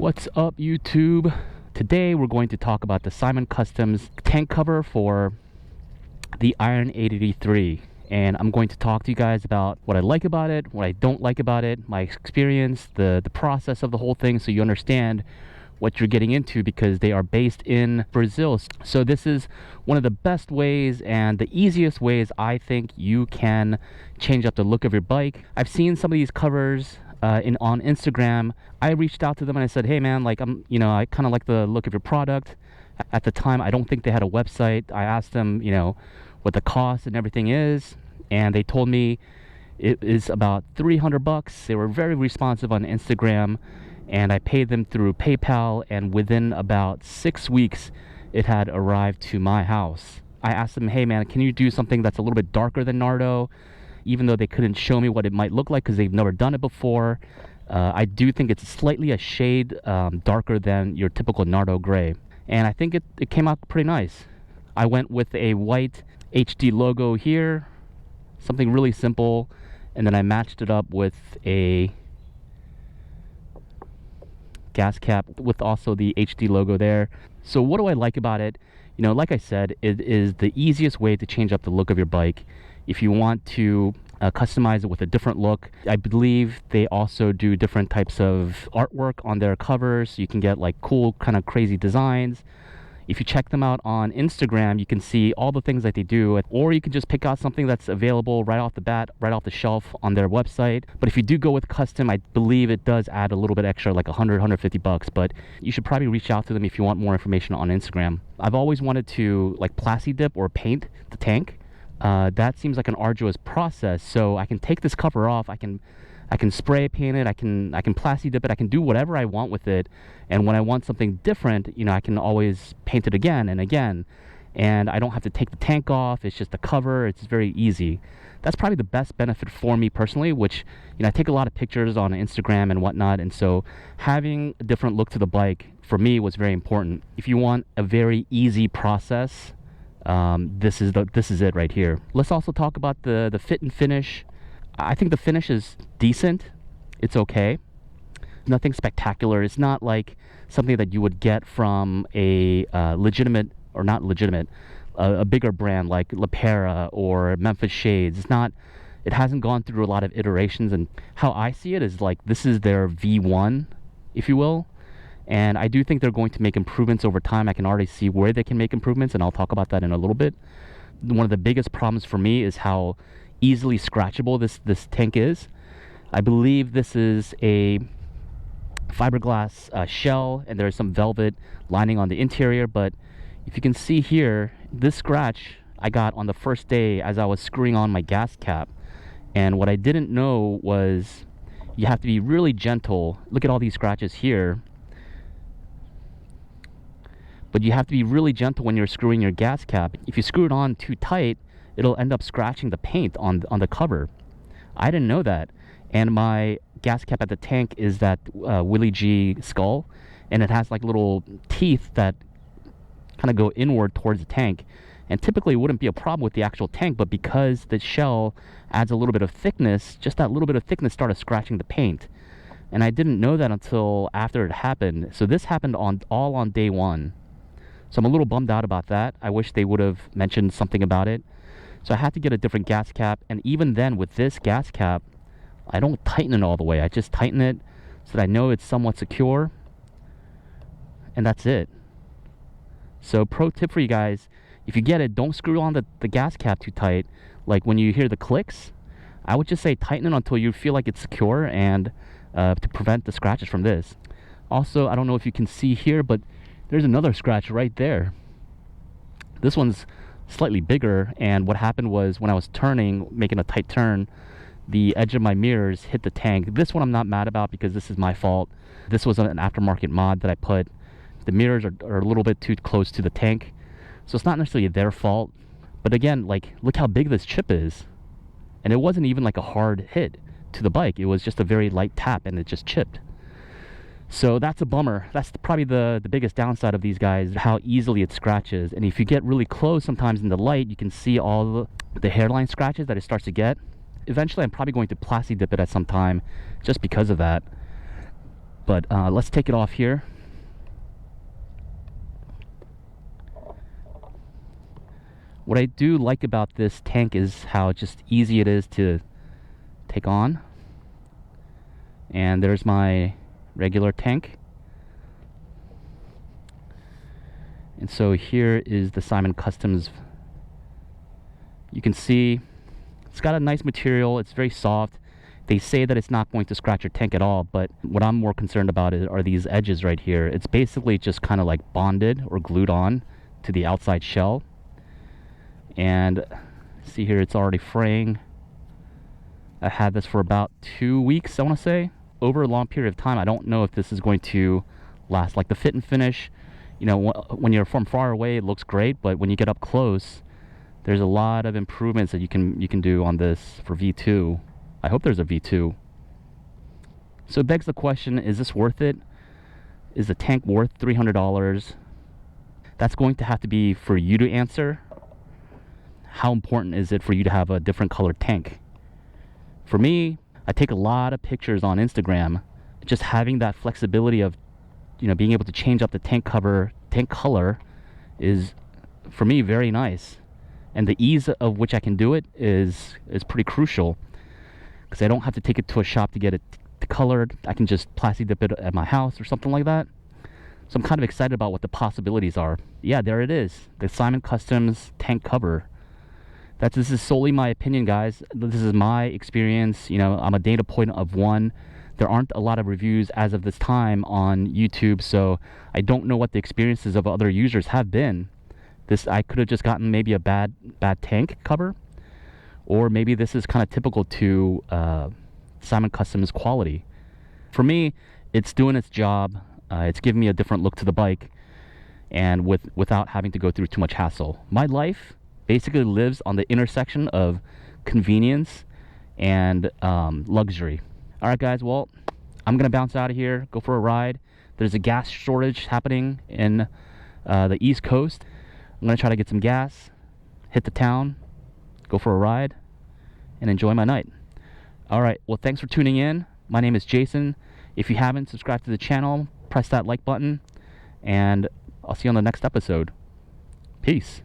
What's up, YouTube? Today we're going to talk about the Simon Customs tank cover for the Iron 883, and I'm going to talk to you guys about what I like about it, what I don't like about it, my experience, the process of the whole thing, so you understand what you're getting into, because they are based in Brazil. So this is one of the best ways and the easiest ways I think you can change up the look of your bike. I've seen some of these covers on Instagram. I reached out to them and I said, hey man, like I kind of like the look of your product. At the time, I don't think they had a website. I asked them, what the cost and everything is, and they told me it is about $300. They were very responsive on Instagram, and I paid them through PayPal, and within about 6 weeks, it had arrived to my house. I asked them, hey man, can you do something that's a little bit darker than Nardo? Even though they couldn't show me what it might look like because they've never done it before. I do think it's slightly a shade darker than your typical Nardo gray. And I think it came out pretty nice. I went with a white HD logo here, something really simple, and then I matched it up with a gas cap with also the HD logo there. So what do I like about it? Like I said, it is the easiest way to change up the look of your bike. If you want to customize it with a different look, I believe they also do different types of artwork on their covers. You can get like cool kind of crazy designs. If you check them out on Instagram, you can see all the things that they do, or you can just pick out something that's available right off the bat, right off the shelf on their website. But if you do go with custom, I believe it does add a little bit extra, like $100-$150, but you should probably reach out to them if you want more information on Instagram. I've always wanted to like plasti dip or paint the tank. That seems like an arduous process, so I can take this cover off, I can spray paint it, I can plasti dip it, I can do whatever I want with it, and when I want something different, I can always paint it again and again, and I don't have to take the tank off. It's just a cover. It's very easy. That's probably the best benefit for me personally, which I take a lot of pictures on Instagram and whatnot, and so having a different look to the bike for me was very important. If you want a very easy process, this is it right here. Let's also talk about the fit and finish. I think the finish is decent. It's okay. Nothing spectacular. It's not like something that you would get from a legitimate, or not legitimate, a bigger brand like Lapera or Memphis Shades. It hasn't gone through a lot of iterations, and how I see it is like this is their V1, if you will. And I do think they're going to make improvements over time. I can already see where they can make improvements, and I'll talk about that in a little bit. One of the biggest problems for me is how easily scratchable this tank is. I believe this is a fiberglass shell, and there's some velvet lining on the interior, but if you can see here, this scratch I got on the first day as I was screwing on my gas cap. And what I didn't know was you have to be really gentle. Look at all these scratches here. But you have to be really gentle when you're screwing your gas cap. If you screw it on too tight, it'll end up scratching the paint on the cover. I didn't know that. And my gas cap at the tank is that Willie G skull, and it has like little teeth that kind of go inward towards the tank. And typically it wouldn't be a problem with the actual tank, but because the shell adds a little bit of thickness, just that little bit of thickness started scratching the paint. And I didn't know that until after it happened. So this happened all on day one. So I'm a little bummed out about that. I wish they would have mentioned something about it. So I had to get a different gas cap, and even then with this gas cap, I don't tighten it all the way. I just tighten it so that I know it's somewhat secure, and that's it. So pro tip for you guys, if you get it, don't screw on the gas cap too tight. Like when you hear the clicks, I would just say tighten it until you feel like it's secure, and to prevent the scratches from this. Also, I don't know if you can see here, but there's another scratch right there. This one's slightly bigger, and what happened was when I was turning, making a tight turn, the edge of my mirrors hit the tank. This one I'm not mad about because this is my fault. This was an aftermarket mod that I put. The mirrors are a little bit too close to the tank, so it's not necessarily their fault. But again, like, look how big this chip is. And it wasn't even like a hard hit to the bike. It was just a very light tap, and it just chipped. So that's a bummer. That's probably the biggest downside of these guys, how easily it scratches. And if you get really close, sometimes in the light, you can see all the hairline scratches that it starts to get. Eventually, I'm probably going to plasti dip it at some time just because of that. But let's take it off here. What I do like about this tank is how just easy it is to take on. And there's my regular tank. And so here is the Simon Customs. You can see it's got a nice material. It's very soft. They say that it's not going to scratch your tank at all, but what I'm more concerned about are these edges right here. It's basically just kind of like bonded or glued on to the outside shell. And see here, it's already fraying. I had this for about 2 weeks, I want to say. Over a long period of time, I don't know if this is going to last. Like the fit and finish, you know, when you're from far away, it looks great, but when you get up close, there's a lot of improvements that you can do on this for V2. I hope there's a V2. So it begs the question, is this worth it? Is the tank worth $300? That's going to have to be for you to answer. How important is it for you to have a different colored tank? For me, I take a lot of pictures on Instagram. Just having that flexibility of, you know, being able to change up the tank color is, for me, very nice. And the ease of which I can do it is pretty crucial, because I don't have to take it to a shop to get it colored. I can just plastic dip it at my house or something like that. So I'm kind of excited about what the possibilities are. Yeah, there it is, the Simon Customs tank cover. This is solely my opinion, guys. This is my experience. You know, I'm a data point of one. There aren't a lot of reviews as of this time on YouTube, so I don't know what the experiences of other users have been. I could have just gotten maybe a bad tank cover, or maybe this is kind of typical to Simon Customs quality. For me, it's doing its job. It's giving me a different look to the bike, and without having to go through too much hassle. My life basically lives on the intersection of convenience and luxury. All right, guys. Well, I'm gonna bounce out of here, go for a ride. There's a gas shortage happening in the East Coast. I'm gonna try to get some gas, hit the town, go for a ride, and enjoy my night. All right. Well, thanks for tuning in. My name is Jason. If you haven't subscribed to the channel, press that like button, and I'll see you on the next episode. Peace.